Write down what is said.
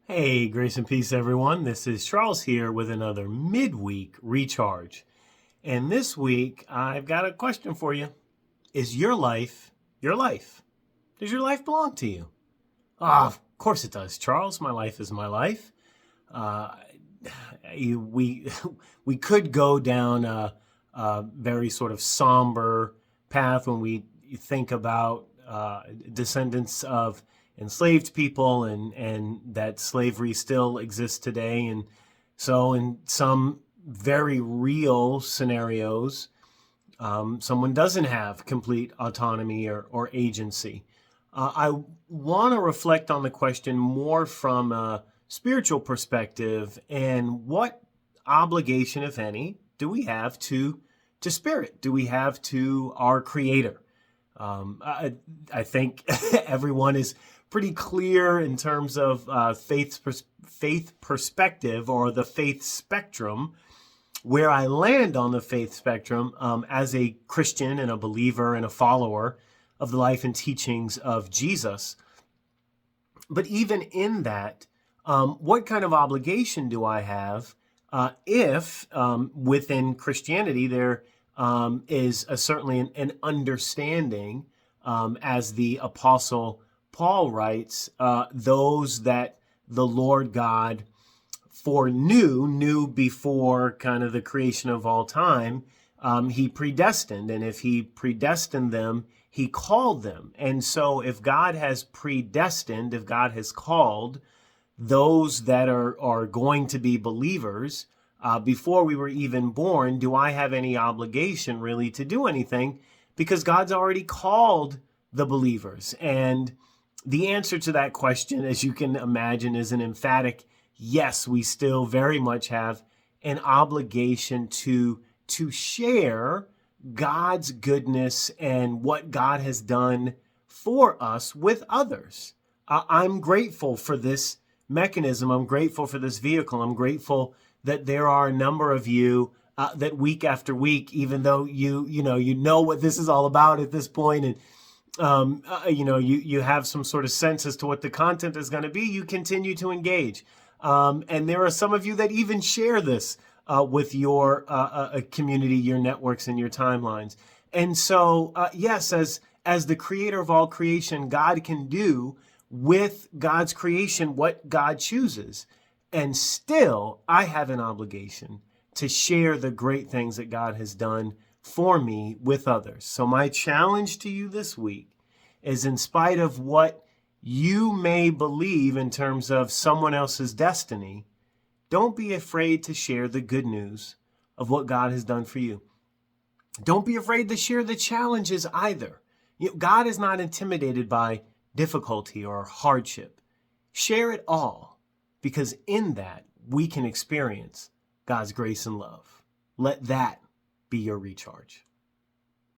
Hey, grace and peace, everyone. This is Charles here with another Midweek Recharge. And this week, I've got a question for you. Is your life your life? Does your life belong to you? Of course it does, Charles. My life is my life. Uh, we we could go down a very sort of somber path when we think about descendants of enslaved people and that slavery still exists today. And so in some very real scenarios, someone doesn't have complete autonomy or agency. I want to reflect on the question more from a spiritual perspective and what obligation, if any, do we have to spirit? Do we have to our Creator? I think everyone is pretty clear in terms of faith perspective or the faith spectrum. Where I land on the faith spectrum as a Christian and a believer and a follower of the life and teachings of Jesus. But even in that, what kind of obligation do I have if within Christianity there is certainly an understanding, as the Apostle Paul writes, those that the Lord God knew before kind of the creation of all time, he predestined. And if he predestined them, he called them. And so if God has predestined, if God has called those that are going to be believers before we were even born, do I have any obligation really to do anything? Because God's already called the believers. And the answer to that question, as you can imagine, is an emphatic yes. We still very much have an obligation to share God's goodness and what God has done for us with others. I'm grateful for this mechanism. I'm grateful for this vehicle. I'm grateful that there are a number of you that week after week, even though you know what this is all about at this point, and you have some sort of sense as to what the content is going to be, you continue to engage. And there are some of you that even share this with your community, your networks, and your timelines. And so, yes, as the creator of all creation, God can do with God's creation what God chooses. And still, I have an obligation to share the great things that God has done for me with others. So my challenge to you this week is, in spite of what you may believe in terms of someone else's destiny, don't be afraid to share the good news of what God has done for you. Don't be afraid to share the challenges either. God is not intimidated by difficulty or hardship. Share it all, because in that we can experience God's grace and love. Let that be your recharge.